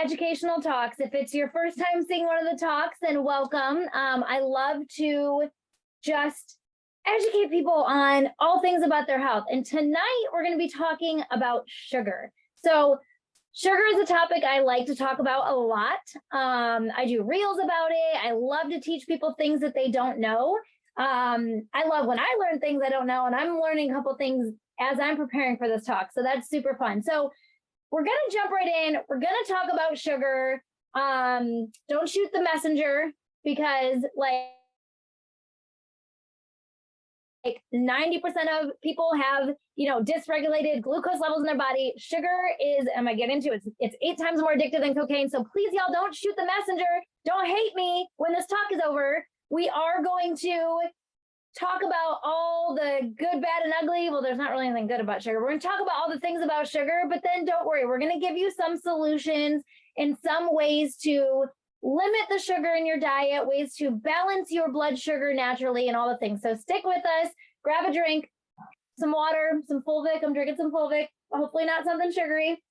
Educational Talks. If it's your first time seeing one of the talks, then welcome. I love to just educate people on all things about their health. And tonight we're going to be talking about sugar. So sugar is a topic I like to talk about a lot. I do reels about it. I love to teach people things that they don't know. I love when I learn things I don't know, and I'm learning a couple things as I'm preparing for this talk. So that's super fun. So we're going to jump right in. We're going to talk about sugar. Don't shoot the messenger, because like 90% of people have, dysregulated glucose levels in their body. Sugar is, I'm going to get into it, it's 8 times more addictive than cocaine. So please, y'all, don't shoot the messenger. Don't hate me when this talk is over. We are going to talk about all the good, bad, and ugly. Well, there's not really anything good about sugar. We're going to talk about all the things about sugar, but then don't worry. We're going to give you some solutions and some ways to limit the sugar in your diet, ways to balance your blood sugar naturally, and all the things. So stick with us, grab a drink, some water, some Fulvic. I'm drinking some Fulvic, hopefully not something sugary.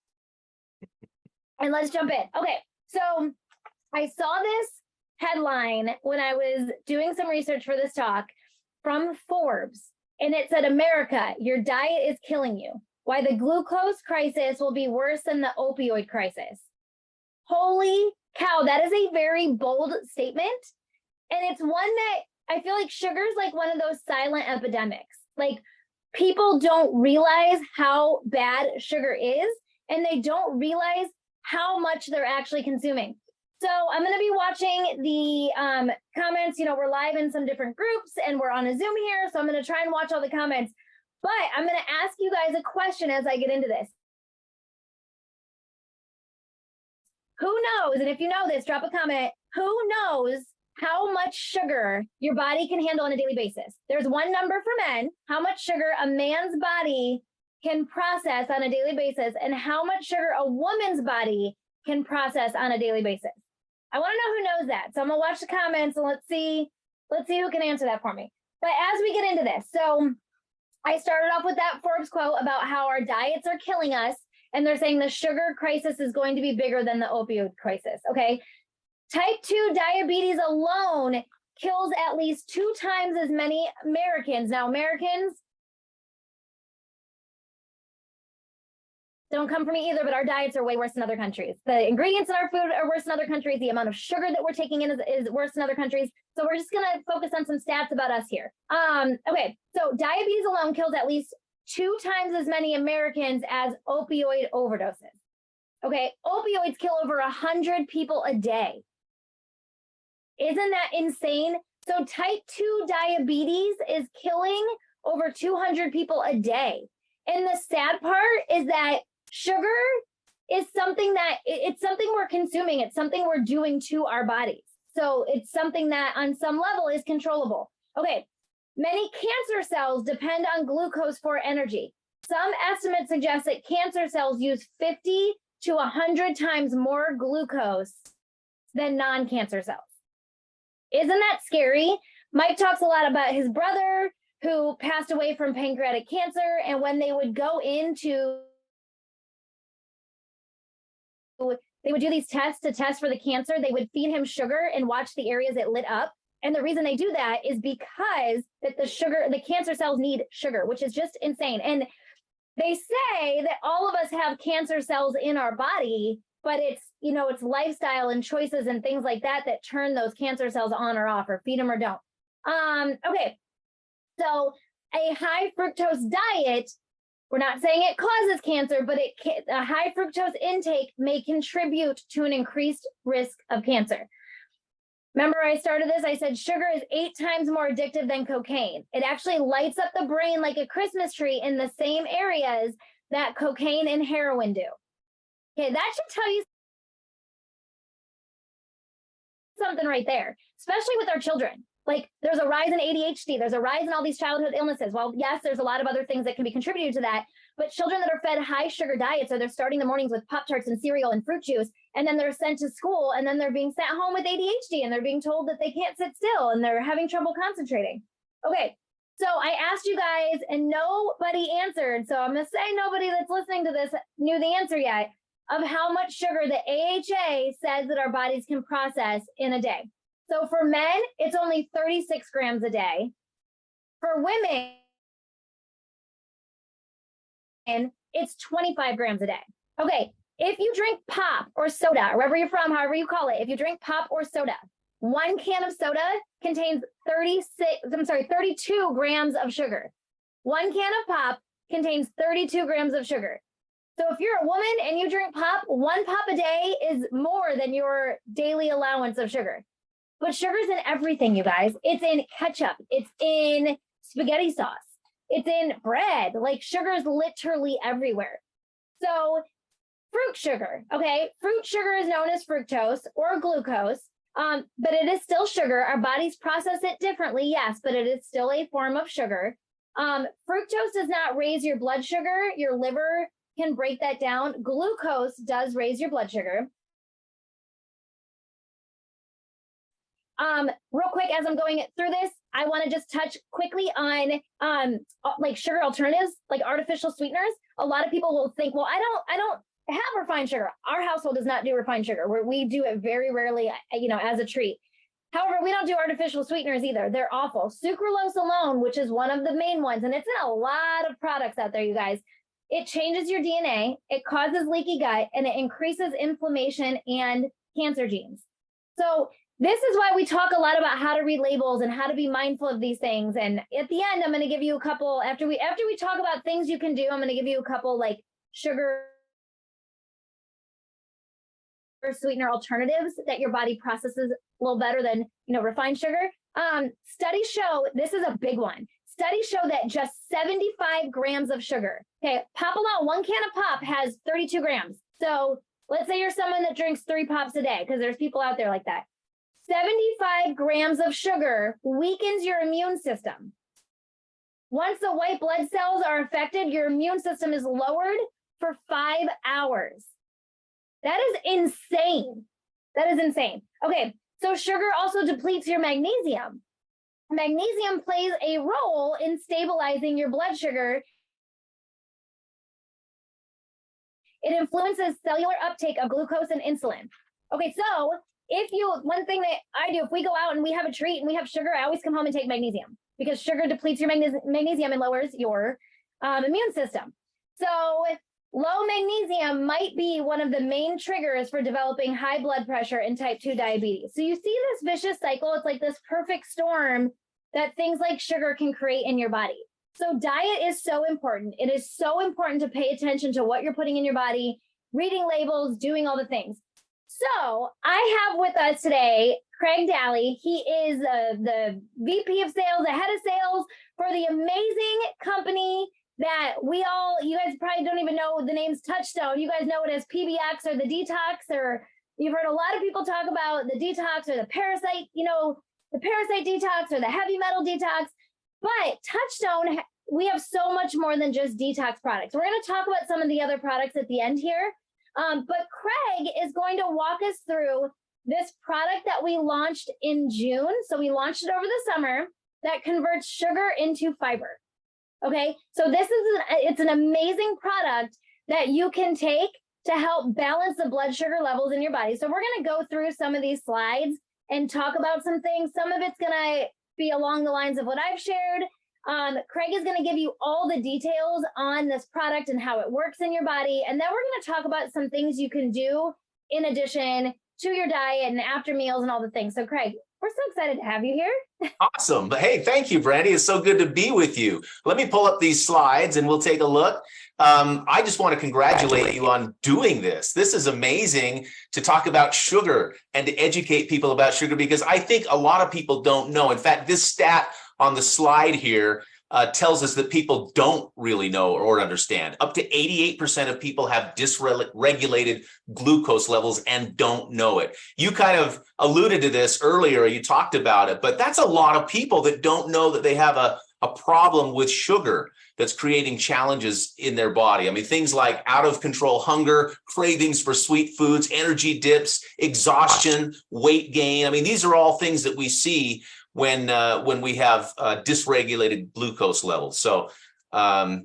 And let's jump in. Okay, so I saw this headline when I was doing some research for this talk from Forbes, and it said, "America, your diet is killing you. Why the glucose crisis will be worse than the opioid crisis." Holy cow, that is a very bold statement. And it's one that I feel like sugar is like one of those silent epidemics. Like, people don't realize how bad sugar is, and they don't realize how much they're actually consuming. So I'm going to be watching the comments. We're live in some different groups, and we're on a Zoom here, so I'm going to try and watch all the comments. But I'm going to ask you guys a question as I get into this. Who knows, and if you know this, drop a comment, who knows how much sugar your body can handle on a daily basis? There's one number for men, how much sugar a man's body can process on a daily basis, and how much sugar a woman's body can process on a daily basis. I want to know who knows that. So I'm going to watch the comments, and let's see who can answer that for me. But as we get into this, so I started off with that Forbes quote about how our diets are killing us, and they're saying the sugar crisis is going to be bigger than the opioid crisis, okay? Type 2 diabetes alone kills at least 2 times as many Americans. Now, Americans, don't come for me either, but our diets are way worse than other countries. The ingredients in our food are worse than other countries. The amount of sugar that we're taking in is worse than other countries. So we're just going to focus on some stats about us here. Okay, so diabetes alone kills at least 2 times as many Americans as opioid overdoses. Okay, opioids kill over 100 people a day. Isn't that insane? So type 2 diabetes is killing over 200 people a day. And the sad part is that sugar is something that it's something we're consuming. It's something we're doing to our bodies. So it's something that on some level is controllable. Okay, many cancer cells depend on glucose for energy. Some estimates suggest that cancer cells use 50 to 100 times more glucose than non-cancer cells. Isn't that scary? Mike talks a lot about his brother who passed away from pancreatic cancer, and when they would go into, they would do these tests to test for the cancer, they would feed him sugar and watch the areas it lit up. And the reason they do that is because that the cancer cells need sugar, which is just insane. And they say that all of us have cancer cells in our body, but it's, it's lifestyle and choices and things like that that turn those cancer cells on or off, or feed them or don't. Okay, so a high fructose diet, we're not saying it causes cancer, but a high fructose intake may contribute to an increased risk of cancer. Remember, I started this, I said sugar is 8 times more addictive than cocaine. It actually lights up the brain like a Christmas tree in the same areas that cocaine and heroin do. Okay, that should tell you something right there, especially with our children. Like, there's a rise in ADHD, there's a rise in all these childhood illnesses. Well, yes, there's a lot of other things that can be contributed to that, but children that are fed high sugar diets, or they're starting the mornings with Pop-Tarts and cereal and fruit juice, and then they're sent to school, and then they're being sent home with ADHD, and they're being told that they can't sit still, and they're having trouble concentrating. Okay, so I asked you guys, and nobody answered, so I'm gonna say nobody that's listening to this knew the answer yet. of how much sugar the AHA says that our bodies can process in a day. So for men, it's only 36 grams a day. For women, it's 25 grams a day. Okay, if you drink pop or soda, wherever you're from, however you call it, if you drink pop or soda, 1 can of soda contains 32 grams of sugar. 1 can of pop contains 32 grams of sugar. So if you're a woman and you drink pop, 1 pop a day is more than your daily allowance of sugar. But sugar's in everything, you guys. It's in ketchup. It's in spaghetti sauce. It's in bread. Like, sugar is literally everywhere. So fruit sugar, okay? Fruit sugar is known as fructose or glucose, but it is still sugar. Our bodies process it differently, yes, but it is still a form of sugar. Fructose does not raise your blood sugar. Your liver can break that down. Glucose does raise your blood sugar. Real quick, as I'm going through this, I want to just touch quickly on like sugar alternatives, like artificial sweeteners. A lot of people will think, well, I don't have refined sugar. Our household does not do refined sugar. We do it very rarely, as a treat. However, we don't do artificial sweeteners either. They're awful. Sucralose alone, which is one of the main ones, and it's in a lot of products out there, you guys. It changes your DNA, it causes leaky gut, and it increases inflammation and cancer genes. So this is why we talk a lot about how to read labels and how to be mindful of these things. And at the end, I'm going to give you a couple, after we talk about things you can do, I'm going to give you a couple like sugar or sweetener alternatives that your body processes a little better than, refined sugar. Studies show, this is a big one. Studies show that just 75 grams of sugar, okay, pop alone, 1 can of pop has 32 grams. So let's say you're someone that drinks 3 pops a day, because there's people out there like that. 75 grams of sugar weakens your immune system. Once the white blood cells are affected, your immune system is lowered for 5 hours. That is insane. That is insane. Okay, so sugar also depletes your magnesium. Magnesium plays a role in stabilizing your blood sugar. It influences cellular uptake of glucose and insulin. Okay, so one thing that I do, if we go out and we have a treat and we have sugar, I always come home and take magnesium, because sugar depletes your magnesium and lowers your immune system. So low magnesium might be one of the main triggers for developing high blood pressure and type 2 diabetes. So you see this vicious cycle. It's like this perfect storm that things like sugar can create in your body. So diet is so important. It is so important to pay attention to what you're putting in your body, reading labels, doing all the things. So I have with us today Craig Daly. He is the VP of sales, the head of sales for the amazing company that you guys probably don't even know the name's Touchstone. You guys know it as PBX or the Detox, or you've heard a lot of people talk about the detox or the parasite, the parasite detox or the heavy metal detox. But Touchstone, we have so much more than just detox products. We're going to talk about some of the other products at the end here. But Craig is going to walk us through this product that we launched in June. So we launched it over the summer that converts sugar into fiber. Okay, so it's an amazing product that you can take to help balance the blood sugar levels in your body. So we're going to go through some of these slides and talk about some things. Some of it's going to be along the lines of what I've shared. Craig is going to give you all the details on this product and how it works in your body. And then we're going to talk about some things you can do in addition to your diet and after meals and all the things. So Craig, we're so excited to have you here. Awesome. But hey, thank you, Brandy. It's so good to be with you. Let me pull up these slides and we'll take a look. I just want to congratulate you on doing this. This is amazing to talk about sugar and to educate people about sugar, because I think a lot of people don't know. In fact, this stat on the slide here tells us that people don't really know or understand. Up to 88% of people have dysregulated glucose levels and don't know it. You kind of alluded to this earlier, you talked about it, but that's a lot of people that don't know that they have a problem with sugar that's creating challenges in their body. I mean, things like out of control hunger, cravings for sweet foods, energy dips, exhaustion, weight gain. I mean, these are all things that we see when we have dysregulated glucose levels. So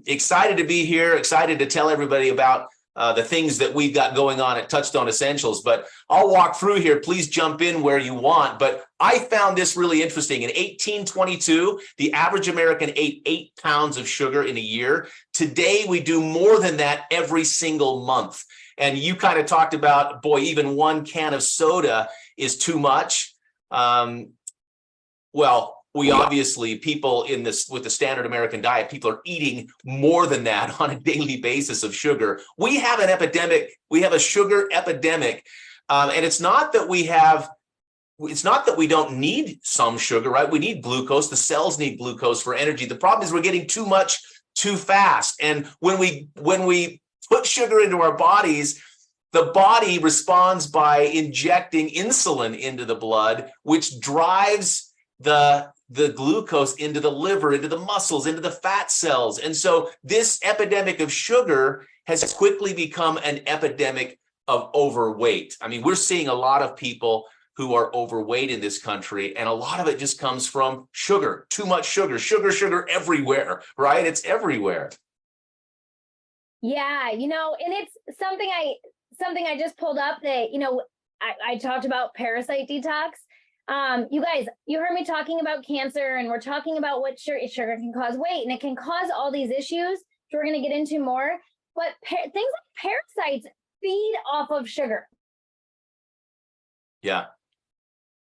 excited to be here, excited to tell everybody about the things that we've got going on at Touchstone Essentials, but I'll walk through here. Please jump in where you want. But I found this really interesting. In 1822, the average American ate 8 pounds of sugar in a year. Today, we do more than that every single month. And you kind of talked about, boy, even 1 can of soda is too much. Well, we obviously, people in this with the standard American diet, people are eating more than that on a daily basis of sugar. We have an epidemic. We have a sugar epidemic. And it's not that we don't need some sugar, right? We need glucose. The cells need glucose for energy. The problem is we're getting too much too fast. And when we put sugar into our bodies, the body responds by injecting insulin into the blood, which drives the glucose into the liver, into the muscles, into the fat cells. And so this epidemic of sugar has quickly become an epidemic of overweight. I mean, we're seeing a lot of people who are overweight in this country, and a lot of it just comes from sugar, too much sugar everywhere, right? It's everywhere. Yeah, and it's something I just pulled up that, I talked about parasite detox. You guys, you heard me talking about cancer, and we're talking about what sugar can cause weight, and it can cause all these issues, which we're going to get into more. But things like parasites feed off of sugar. Yeah.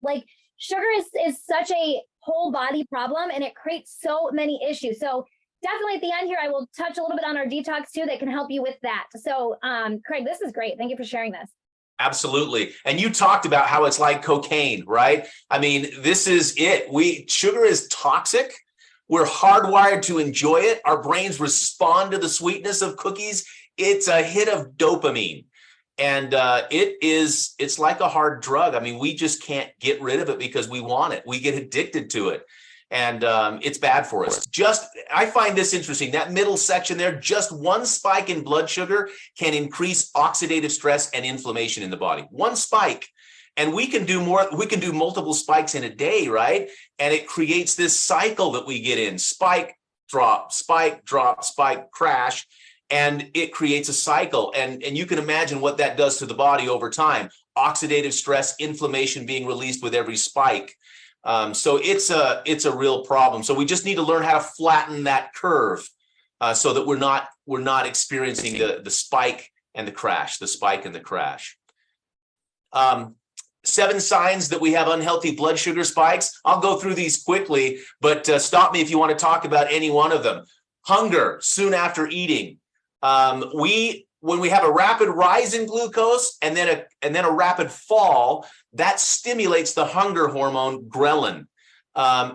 Like sugar is such a whole body problem, and it creates so many issues. So definitely at the end here, I will touch a little bit on our detox too that can help you with that. So Craig, this is great. Thank you for sharing this. Absolutely. And you talked about how it's like cocaine, right? I mean, this is it. Sugar is toxic. We're hardwired to enjoy it. Our brains respond to the sweetness of cookies. It's a hit of dopamine. And it's like a hard drug. I mean, we just can't get rid of it because we want it. We get addicted to it. And it's bad for us. I find this interesting. That middle section there, just one spike in blood sugar can increase oxidative stress and inflammation in the body. One spike. And we can do more. We can do multiple spikes in a day, right? And it creates this cycle that we get in. Spike, drop, crash. And it creates a cycle. And you can imagine what that does to the body over time. Oxidative stress, inflammation being released with every spike. So it's a real problem. So we just need to learn how to flatten that curve so that we're not experiencing the spike and the crash, the spike and the crash. 7 signs that we have unhealthy blood sugar spikes. I'll go through these quickly, but stop me if you want to talk about any one of them. Hunger soon after eating. When we have a rapid rise in glucose and then a rapid fall, that stimulates the hunger hormone ghrelin,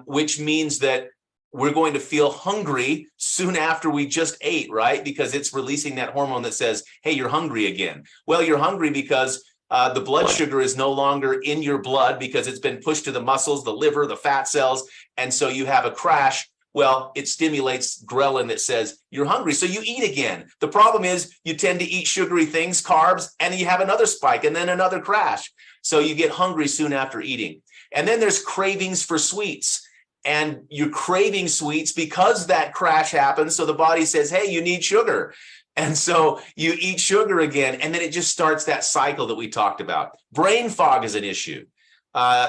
which means that we're going to feel hungry soon after we just ate, right? Because it's releasing that hormone that says, hey, you're hungry again. Well, you're hungry because the blood sugar is no longer in your blood because it's been pushed to the muscles, the liver, the fat cells, and so you have a crash. Well, it stimulates ghrelin that says you're hungry, so you eat again. The problem is you tend to eat sugary things, carbs, and you have another spike and then another crash. So you get hungry soon after eating. And then there's cravings for sweets. And you're craving sweets because that crash happens. So the body says, hey, you need sugar. And so you eat sugar again, and then it just starts that cycle that we talked about. Brain fog is an issue.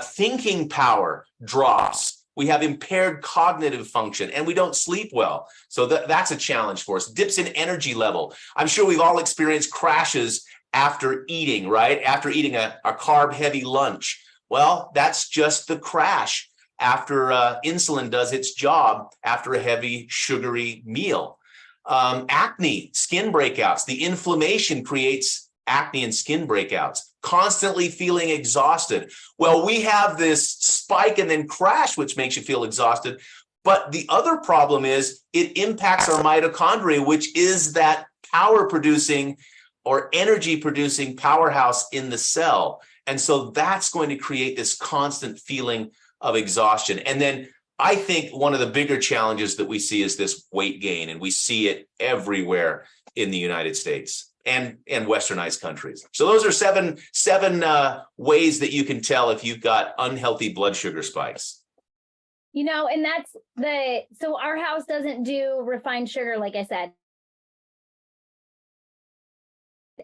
Thinking power drops. We have impaired cognitive function, and we don't sleep well. So that's a challenge for us. Dips in energy level. I'm sure we've all experienced crashes after eating, right? After eating a carb-heavy lunch. Well, that's just the crash after insulin does its job after a heavy, sugary meal. Acne, skin breakouts. The inflammation creates acne and skin breakouts. Constantly feeling exhausted. Well, we have this spike and then crash, which makes you feel exhausted. But the other problem is it impacts our mitochondria, which is that power producing or energy producing powerhouse in the cell. And so that's going to create this constant feeling of exhaustion. And then I think one of the bigger challenges that we see is this weight gain, and we see it everywhere in the United States and westernized countries. So those are seven ways that you can tell if you've got unhealthy blood sugar spikes. And so our house doesn't do refined sugar, like I said.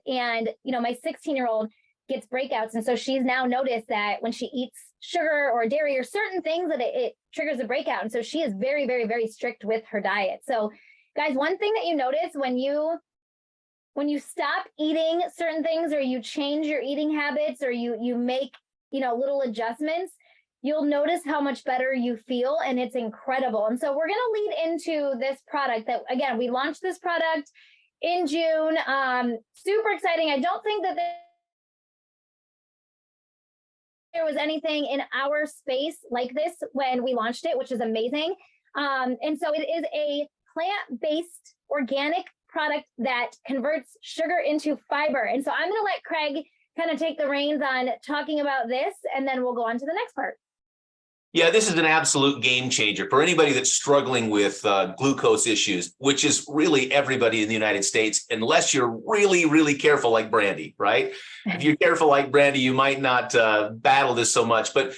And, my 16-year-old gets breakouts. And so she's now noticed that when she eats sugar or dairy or certain things that it triggers a breakout. And so she is very, very, very strict with her diet. So guys, one thing that you notice when you stop eating certain things, or you change your eating habits, or you make, little adjustments, you'll notice how much better you feel, and it's incredible. And so we're going to lead into this product that, again, we launched this product in June. Super exciting. I don't think that there was anything in our space like this when we launched it, which is amazing. And so it is a plant-based organic product that converts sugar into fiber. And so I'm going to let Craig kind of take the reins on talking about this, and then we'll go on to the next part. Yeah, this is an absolute game changer for anybody that's struggling with glucose issues, which is really everybody in the United States, unless you're really, really careful like Brandy, right? If you're careful like Brandy, you might not battle this so much. But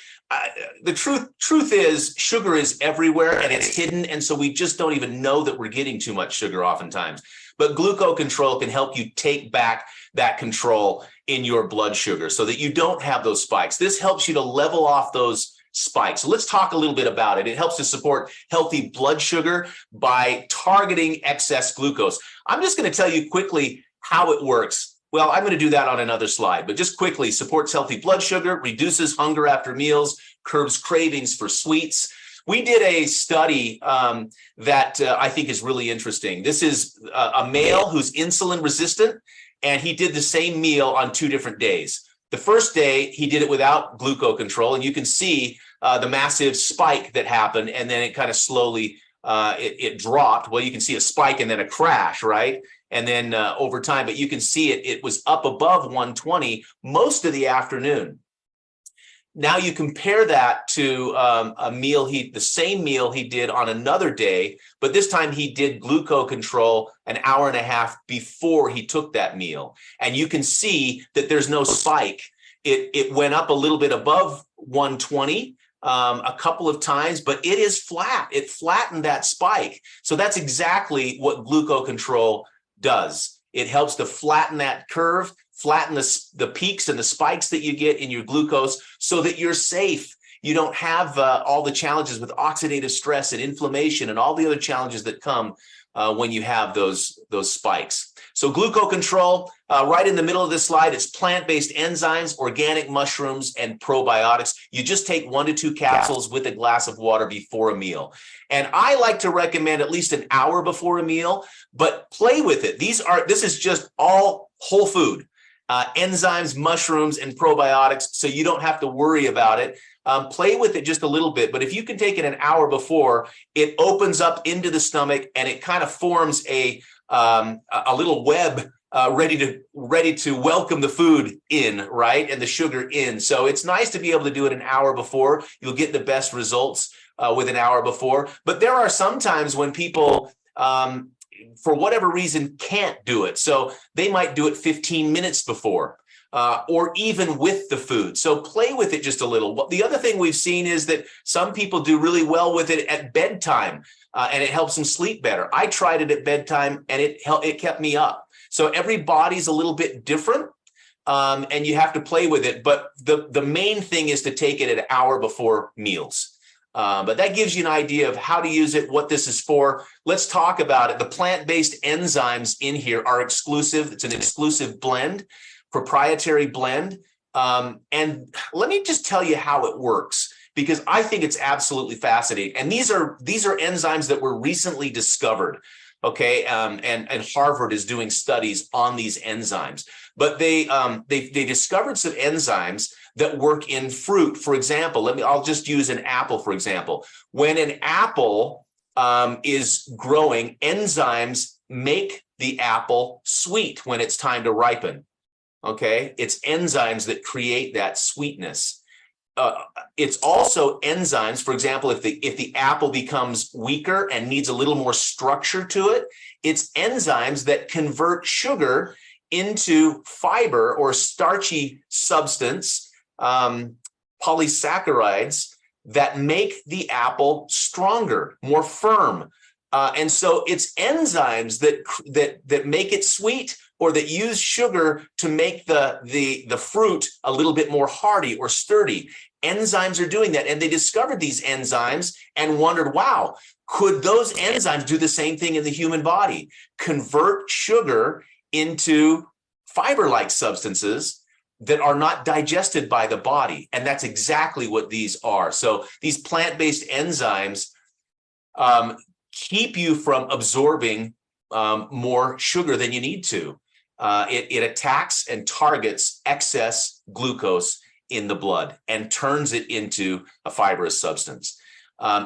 the truth is sugar is everywhere and it's hidden. And so we just don't even know that we're getting too much sugar oftentimes. But Gluco-Control can help you take back that control in your blood sugar so that you don't have those spikes. This helps you to level off those spikes. So let's talk a little bit about it. It helps to support healthy blood sugar by targeting excess glucose. I'm just going to tell you quickly how it works. Well, I'm going to do that on another slide, but just quickly, supports healthy blood sugar, reduces hunger after meals, curbs cravings for sweets. We did a study that I think is really interesting. This is a male who's insulin resistant, and he did the same meal on 2 different days. The first day, he did it without Gluco-Control, and you can see the massive spike that happened, and then it kind of slowly, it dropped. Well, you can see a spike and then a crash, right? And then over time, but you can see it was up above 120 most of the afternoon. Now you compare that to the same meal he did on another day, but this time he did Gluco-Control an hour and a half before he took that meal. And you can see that there's no spike. It went up a little bit above 120 a couple of times, but it is flat. It flattened that spike. So that's exactly what Gluco-Control does. It helps to flatten that curve, flatten the peaks and the spikes that you get in your glucose so that you're safe. You don't have all the challenges with oxidative stress and inflammation and all the other challenges that come when you have those spikes. So Gluco-Control, right in the middle of this slide, it's plant-based enzymes, organic mushrooms, and probiotics. You just take 1 to 2 capsules with a glass of water before a meal. And I like to recommend at least an hour before a meal, but play with it. This is just all whole food. Enzymes, mushrooms, and probiotics, so you don't have to worry about it. Play with it just a little bit, but if you can take it an hour before, it opens up into the stomach and it kind of forms a little web ready to welcome the food in, right, and the sugar in. So it's nice to be able to do it an hour before. You'll get the best results with an hour before. But there are some times when people for whatever reason, can't do it. So they might do it 15 minutes before or even with the food. So play with it just a little. The other thing we've seen is that some people do really well with it at bedtime and it helps them sleep better. I tried it at bedtime and it kept me up. So every body's a little bit different and you have to play with it. But the main thing is to take it an hour before meals. But that gives you an idea of how to use it, what this is for. Let's talk about it. The plant-based enzymes in here are exclusive. It's an exclusive blend, proprietary blend. And let me just tell you how it works, because I think it's absolutely fascinating. And these are enzymes that were recently discovered. Okay, and Harvard is doing studies on these enzymes. But they discovered some enzymes that work in fruit. For example, I'll just use an apple, for example. When an apple is growing, enzymes make the apple sweet when it's time to ripen. Okay, it's enzymes that create that sweetness. It's also enzymes, for example, if the apple becomes weaker and needs a little more structure to it, it's enzymes that convert sugar into fiber or starchy substance, polysaccharides that make the apple stronger, more firm. And so it's enzymes that make it sweet or that use sugar to make the fruit a little bit more hardy or sturdy. Enzymes are doing that. And they discovered these enzymes and wondered, wow, could those enzymes do the same thing in the human body? Convert sugar into fiber-like substances that are not digested by the body. And that's exactly what these are. So these plant-based enzymes keep you from absorbing more sugar than you need to. It attacks and targets excess glucose in the blood and turns it into a fibrous substance.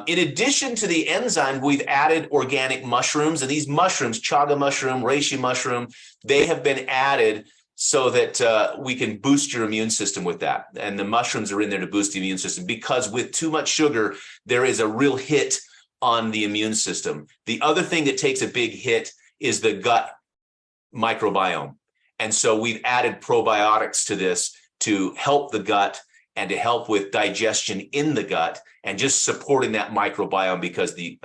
In addition to the enzyme, we've added organic mushrooms, and these mushrooms, chaga mushroom, reishi mushroom, they have been added so that we can boost your immune system with that. And the mushrooms are in there to boost the immune system, because with too much sugar, there is a real hit on the immune system. The other thing that takes a big hit is the gut microbiome. And so we've added probiotics to this to help the gut and to help with digestion in the gut and just supporting that microbiome, because the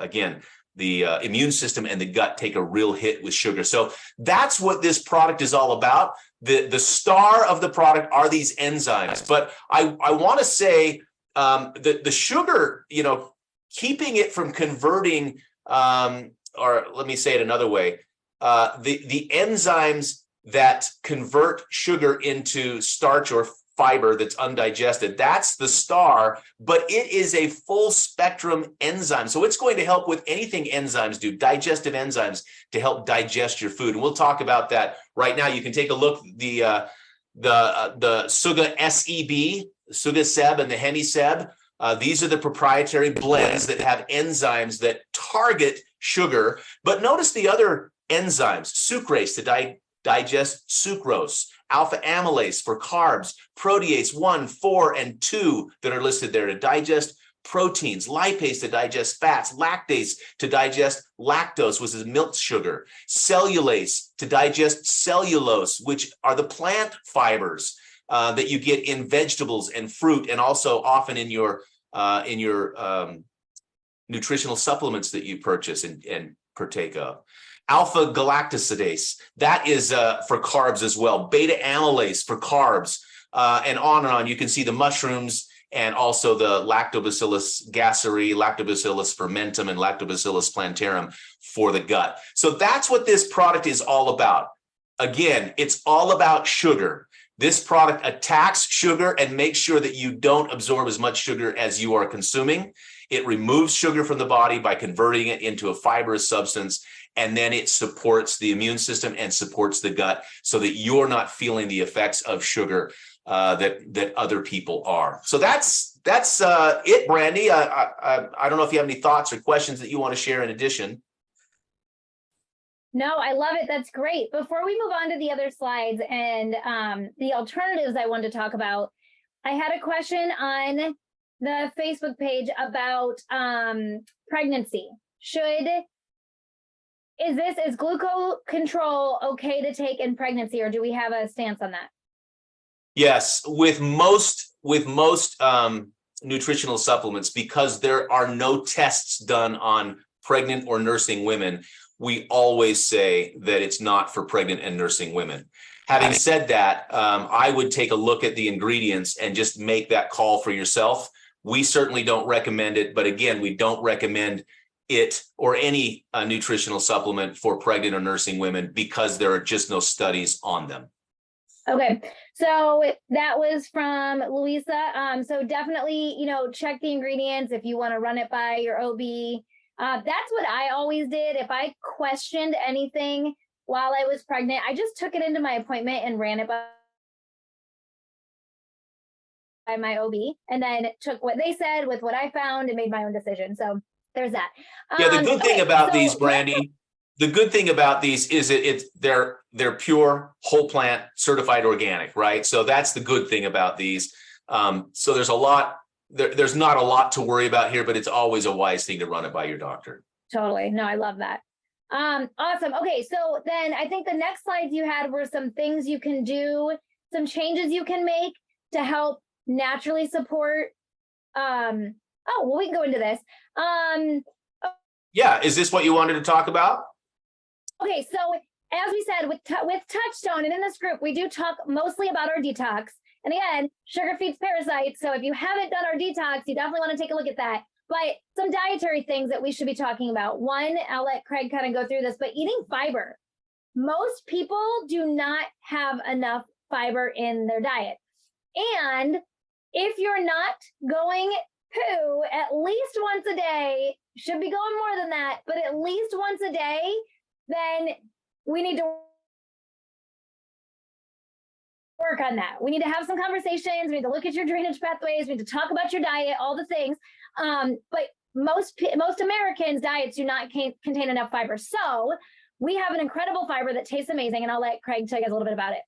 immune system and the gut take a real hit with sugar. So that's what this product is all about. The star of the product are these enzymes. But I want to say that the sugar, keeping it from converting, or let me say it another way, the enzymes that convert sugar into starch or fiber that's undigested, that's the star, but it is a full spectrum enzyme. So it's going to help with anything enzymes do, digestive enzymes to help digest your food. And we'll talk about that right now. You can take a look, the Suga SEB, Suga Seb and the Hemiseb. These are the proprietary blends that have enzymes that target sugar. But notice the other enzymes: sucrase to digest sucrose, alpha amylase for carbs, protease 1, 4, and 2 that are listed there to digest proteins, lipase to digest fats, lactase to digest lactose, which is milk sugar, cellulase to digest cellulose, which are the plant fibers that you get in vegetables and fruit, and also often in your nutritional supplements that you purchase and partake of. Alpha galactosidase, that is for carbs as well. Beta amylase for carbs, and on. You can see the mushrooms and also the Lactobacillus gasseri, Lactobacillus fermentum, and Lactobacillus plantarum for the gut. So that's what this product is all about. Again, it's all about sugar. This product attacks sugar and makes sure that you don't absorb as much sugar as you are consuming. It removes sugar from the body by converting it into a fibrous substance, and then it supports the immune system and supports the gut so that you're not feeling the effects of sugar that other people are. So that's it, Brandy. I don't know if you have any thoughts or questions that you want to share in addition. No, I love it. That's great. Before we move on to the other slides and the alternatives I wanted to talk about, I had a question on the Facebook page about pregnancy. Is Gluco-Control okay to take in pregnancy, or do we have a stance on that? Yes, with most nutritional supplements, because there are no tests done on pregnant or nursing women, we always say that it's not for pregnant and nursing women. Having said that, I would take a look at the ingredients and just make that call for yourself. We certainly don't recommend it, but again, we don't recommend it or any nutritional supplement for pregnant or nursing women because there are just no studies on them. Okay, so that was from Louisa. So definitely, check the ingredients if you want to run it by your OB. That's what I always did. If I questioned anything while I was pregnant, I just took it into my appointment and ran it by my OB, and then took what they said with what I found and made my own decision. So there's that. Yeah, the good thing about these, Brandy, the good thing about these is they're pure, whole plant, certified organic, right? So that's the good thing about these. So there's not a lot to worry about here, but it's always a wise thing to run it by your doctor. Totally. No, I love that. Awesome. Okay, so then I think the next slides you had were some things you can do, some changes you can make to help naturally support. We can go into this. Yeah, is this what you wanted to talk about? Okay, so as we said, with Touchstone and in this group, we do talk mostly about our detox. And again, sugar feeds parasites. So if you haven't done our detox, you definitely want to take a look at that. But some dietary things that we should be talking about. One, I'll let Craig kind of go through this, but eating fiber. Most people do not have enough fiber in their diet. And if you're not going poo at least once a day, should be going more than that, but at least once a day, then we need to work on that. We need to have some conversations. We need to look at your drainage pathways. We need to talk about your diet, all the things. But most Americans' diets do not contain enough fiber. So we have an incredible fiber that tastes amazing. And I'll let Craig tell you guys a little bit about it.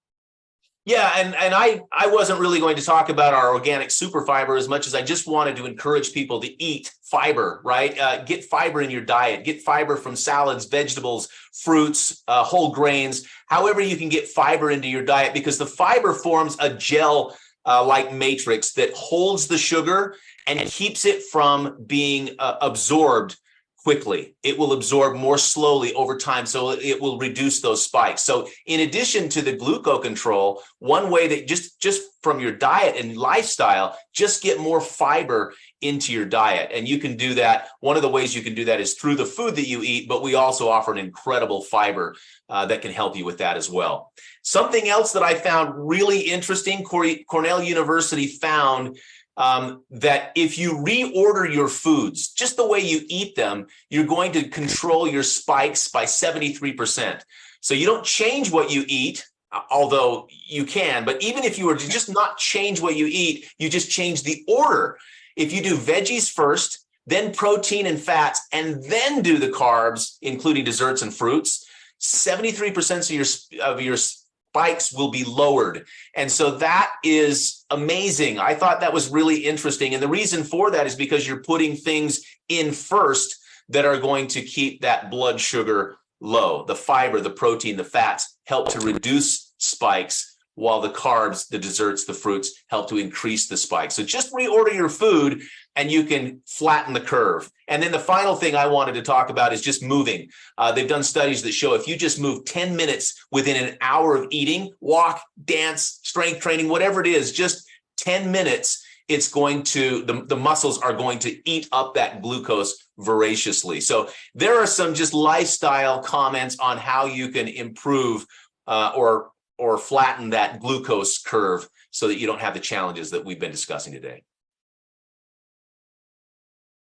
Yeah, and I wasn't really going to talk about our organic super fiber as much as I just wanted to encourage people to eat fiber, right? Get fiber in your diet. Get fiber from salads, vegetables, fruits, whole grains, however you can get fiber into your diet, because the fiber forms a gel like matrix that holds the sugar and keeps it from being absorbed quickly. It will absorb more slowly over time, so it will reduce those spikes. So in addition to the Gluco-Control, one way that just from your diet and lifestyle, just get more fiber into your diet. And you can do that. One of the ways you can do that is through the food that you eat, but we also offer an incredible fiber that can help you with that as well. Something else that I found really interesting, Cornell University found that if you reorder your foods, just the way you eat them, you're going to control your spikes by 73%. So you don't change what you eat, although you can, but even if you were to just not change what you eat, you just change the order. If you do veggies first, then protein and fats, and then do the carbs, including desserts and fruits, 73% of your spikes will be lowered. And so that is amazing. I thought that was really interesting. And the reason for that is because you're putting things in first that are going to keep that blood sugar low. The fiber, the protein, the fats help to reduce spikes, while the carbs, the desserts, the fruits help to increase the spikes. So just reorder your food and you can flatten the curve. And then the final thing I wanted to talk about is just moving. They've done studies that show if you just move 10 minutes within an hour of eating, walk, dance, strength training, whatever it is, just 10 minutes, it's going to, the muscles are going to eat up that glucose voraciously. So there are some just lifestyle comments on how you can improve or flatten that glucose curve so that you don't have the challenges that we've been discussing today.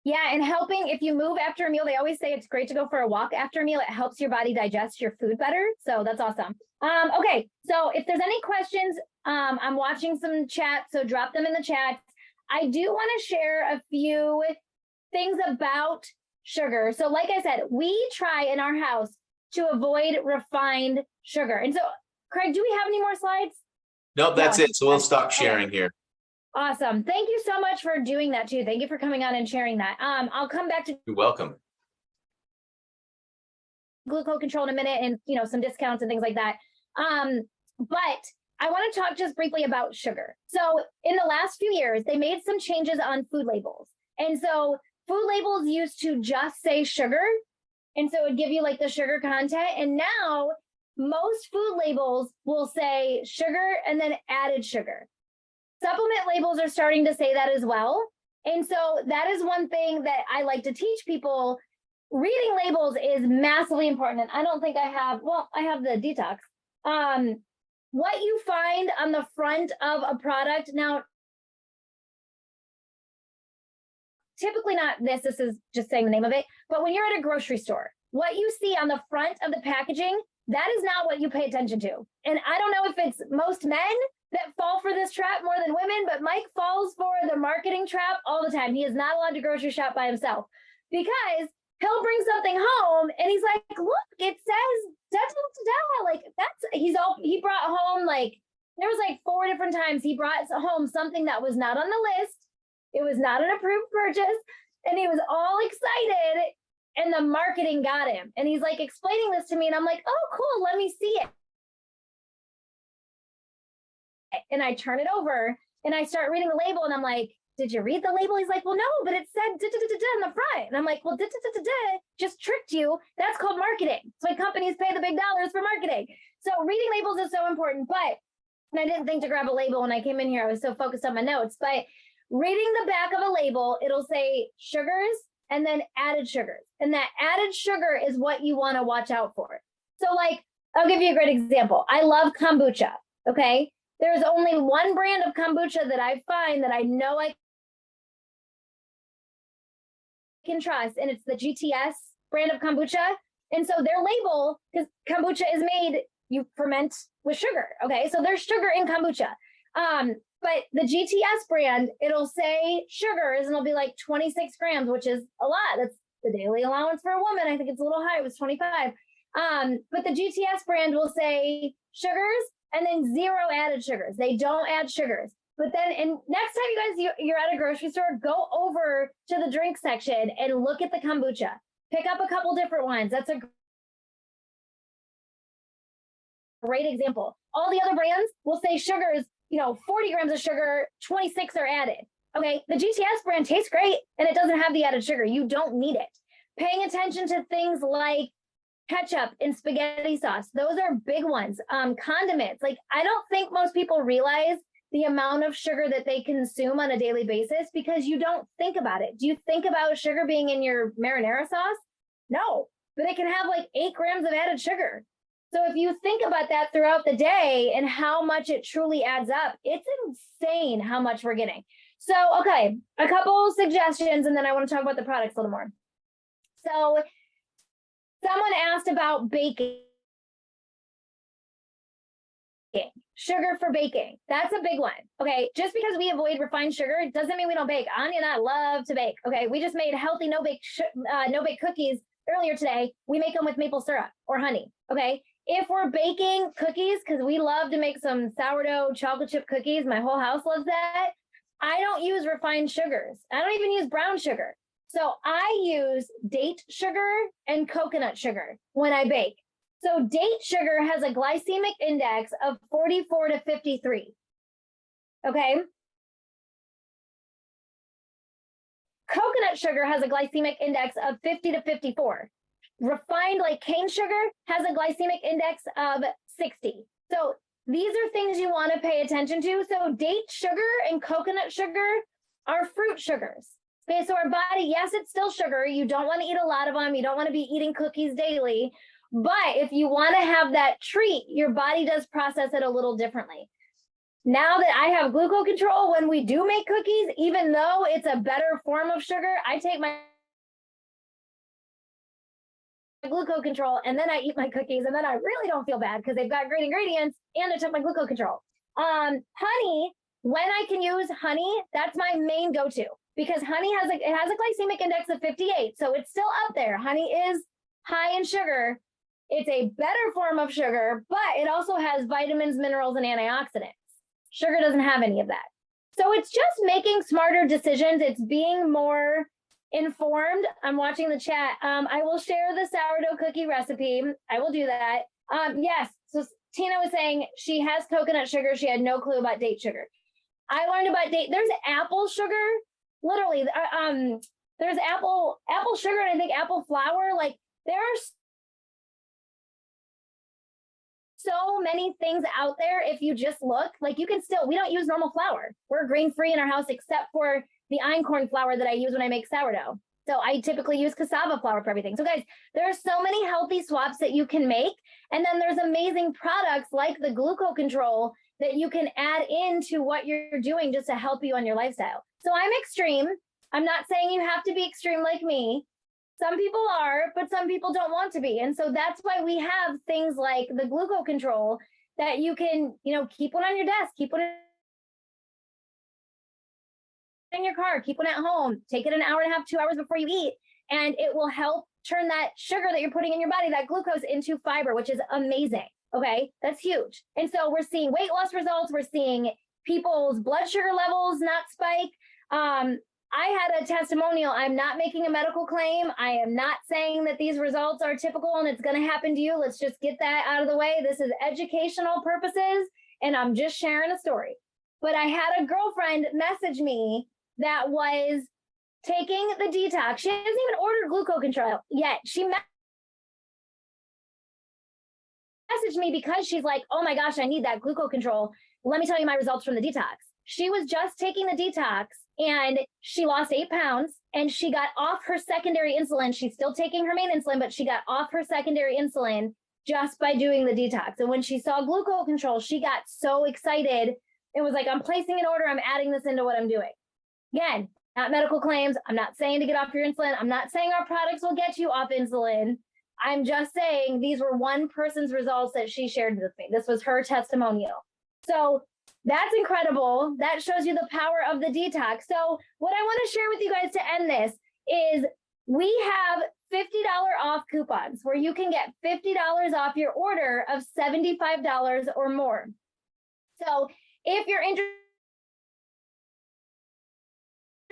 Yeah, and helping, if you move after a meal, they always say it's great to go for a walk after a meal. It helps your body digest your food better. So that's awesome. Okay, so if there's any questions, I'm watching some chat, so drop them in the chat. I do want to share a few things about sugar. So like I said, we try in our house to avoid refined sugar. And so, Craig, do we have any more slides? Nope, that's it. So we'll stop sharing here. Awesome. Thank you so much for doing that too. Thank you for coming on and sharing that. I'll come back to You're welcome. Gluco-Control in a minute and, you know, some discounts and things like that. But I want to talk just briefly about sugar. So in the last few years, they made some changes on food labels. And so food labels used to just say sugar. And so it would give you like the sugar content. And now most food labels will say sugar and then added sugar. Supplement labels are starting to say that as well. And so that is one thing that I like to teach people. Reading labels is massively important. And I don't think I have, well, I have the detox. What you find on the front of a product, now, typically not this is just saying the name of it, but when you're at a grocery store, what you see on the front of the packaging, that is not what you pay attention to. And I don't know if it's most men that fall for this trap more than women, but Mike falls for the marketing trap all the time. He is not allowed to grocery shop by himself because he'll bring something home and he's like, look, it says da-da-da-da. Like he brought home, like, there was like 4 different times he brought home something that was not on the list. It was not an approved purchase. And he was all excited and the marketing got him. And he's like explaining this to me and I'm like, oh, cool, let me see it. And I turn it over and I start reading the label and I'm like, did you read the label? He's like, well, no, but it said da, da, da, da, da in the front. And I'm like, well, da, da, da, da, da just tricked you. That's called marketing. That's why companies pay the big dollars for marketing. So reading labels is so important, but and I didn't think to grab a label when I came in here. I was so focused on my notes, but reading the back of a label, it'll say sugars and then added sugars. And that added sugar is what you want to watch out for. So like, I'll give you a great example. I love kombucha, okay? There's only one brand of kombucha that I find that I know I can trust, and it's the GTS brand of kombucha. And so their label, because kombucha is made, you ferment with sugar, okay? So there's sugar in kombucha. But the GTS brand, it'll say sugars, and it'll be like 26 grams, which is a lot. That's the daily allowance for a woman. I think it's a little high. It was 25. But the GTS brand will say sugars and then 0 added sugars. They don't add sugars. But then, and next time you're at a grocery store, go over to the drink section and look at the kombucha. Pick up a couple different ones. That's a great example. All the other brands will say sugars, 40 grams of sugar, 26 are added. Okay, the GTS brand tastes great and it doesn't have the added sugar. You don't need it. Paying attention to things like ketchup and spaghetti sauce. Those are big ones. Condiments. Like, I don't think most people realize the amount of sugar that they consume on a daily basis because you don't think about it. Do you think about sugar being in your marinara sauce? No, but it can have like 8 grams of added sugar. So if you think about that throughout the day and how much it truly adds up, it's insane how much we're getting. So, okay, a couple suggestions, and then I want to talk about the products a little more. So someone asked about baking. Sugar for baking. That's a big one. Okay, just because we avoid refined sugar doesn't mean we don't bake. Anya and I love to bake. Okay, we just made healthy no-bake cookies earlier today. We make them with maple syrup or honey. Okay, if we're baking cookies, because we love to make some sourdough chocolate chip cookies, my whole house loves that. I don't use refined sugars. I don't even use brown sugar. So I use date sugar and coconut sugar when I bake. So date sugar has a glycemic index of 44 to 53. Okay. Coconut sugar has a glycemic index of 50 to 54. Refined like cane sugar has a glycemic index of 60. So these are things you want to pay attention to. So date sugar and coconut sugar are fruit sugars. Okay, so our body, yes, it's still sugar. You don't want to eat a lot of them. You don't want to be eating cookies daily. But if you want to have that treat, your body does process it a little differently. Now that I have Gluco-Control, when we do make cookies, even though it's a better form of sugar, I take my Gluco-Control and then I eat my cookies, and then I really don't feel bad because they've got great ingredients and I took my Gluco-Control. Honey, when I can use honey, that's my main go-to because honey has a glycemic index of 58, so it's still up there. Honey is high in sugar. It's a better form of sugar, but it also has vitamins, minerals, and antioxidants. Sugar doesn't have any of that. So it's just making smarter decisions. It's being more informed. I'm watching the chat. I will share the sourdough cookie recipe. I will do that. Yes. So Tina was saying she has coconut sugar. She had no clue about date sugar. I learned about date. There's apple sugar. Literally, there's apple sugar, and I think apple flour. Like, there's so many things out there. If you just look, like, you can still, we don't use normal flour. We're grain-free in our house, except for the einkorn flour that I use when I make sourdough. So I typically use cassava flour for everything. So guys, there are so many healthy swaps that you can make. And then there's amazing products like the Gluco-Control that you can add into what you're doing just to help you on your lifestyle. So I'm extreme. I'm not saying you have to be extreme like me. Some people are, but some people don't want to be. And so that's why we have things like the Gluco-Control that you can, keep one on your desk, keep one in your car, keep one at home, take it an hour and a half, 2 hours before you eat, and it will help turn that sugar that you're putting in your body, that glucose, into fiber, which is amazing. Okay, that's huge. And so we're seeing weight loss results. We're seeing people's blood sugar levels not spike. I had a testimonial. I'm not making a medical claim. I am not saying that these results are typical and it's going to happen to you. Let's just get that out of the way. This is educational purposes, and I'm just sharing a story. But I had a girlfriend message me that was taking the detox. She hasn't even ordered Gluco-Control yet. She messaged me because she's like, oh my gosh, I need that Gluco-Control. Let me tell you my results from the detox. She was just taking the detox and she lost 8 pounds and she got off her secondary insulin. She's still taking her main insulin, but she got off her secondary insulin just by doing the detox. And when she saw Gluco-Control, she got so excited. It was like, I'm placing an order. I'm adding this into what I'm doing. Again, not medical claims. I'm not saying to get off your insulin. I'm not saying our products will get you off insulin. I'm just saying these were one person's results that she shared with me. This was her testimonial. So that's incredible. That shows you the power of the detox. So what I want to share with you guys to end this is we have $50 off coupons where you can get $50 off your order of $75 or more. So if you're interested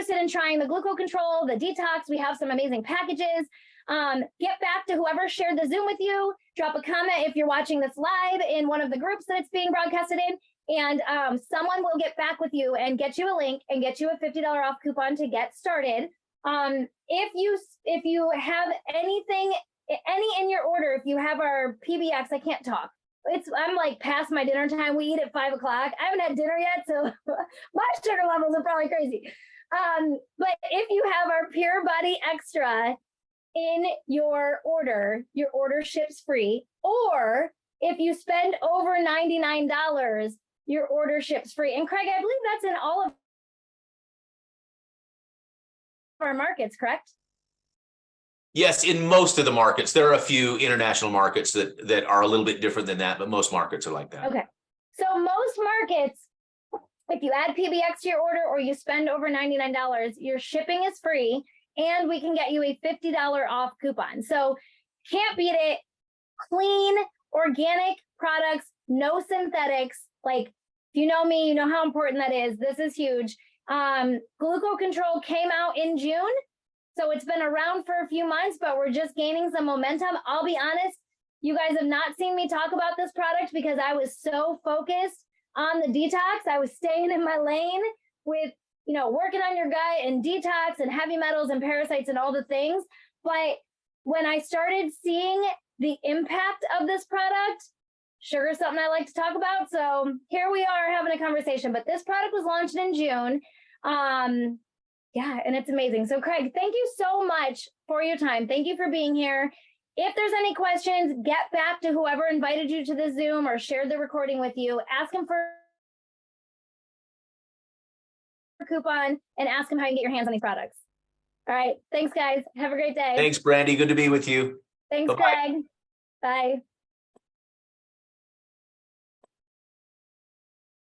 in trying the Gluco-Control, the detox, we have some amazing packages. Get back to whoever shared the Zoom with you. Drop a comment if you're watching this live in one of the groups that it's being broadcasted in. And someone will get back with you and get you a link and get you a $50 off coupon to get started. If you have any in your order, if you have our PBX, I can't talk. I'm like past my dinner time. We eat at 5 o'clock. I haven't had dinner yet, so my sugar levels are probably crazy. But if you have our Pure Body Extra in your order ships free. Or if you spend over $99, your order ships free. And Craig, I believe that's in all of our markets, correct? Yes, in most of the markets. There are a few international markets that are a little bit different than that, but most markets are like that. Okay. So most markets, if you add PBX to your order or you spend over $99, your shipping is free and we can get you a $50 off coupon. So can't beat it. Clean, organic products, no synthetics. Like, if you know me, you know how important that is. This is huge. Gluco-Control came out in June. So it's been around for a few months, but we're just gaining some momentum. I'll be honest, you guys have not seen me talk about this product because I was so focused on the detox. I was staying in my lane with, working on your gut and detox and heavy metals and parasites and all the things. But when I started seeing the impact of this product, sugar is something I like to talk about. So here we are having a conversation, but this product was launched in June. Yeah, and it's amazing. So Craig, thank you so much for your time. Thank you for being here. If there's any questions, get back to whoever invited you to the Zoom or shared the recording with you. Ask them for a coupon and ask them how you can get your hands on these products. All right. Thanks, guys. Have a great day. Thanks, Brandy. Good to be with you. Thanks, Bye-bye. Craig. Bye.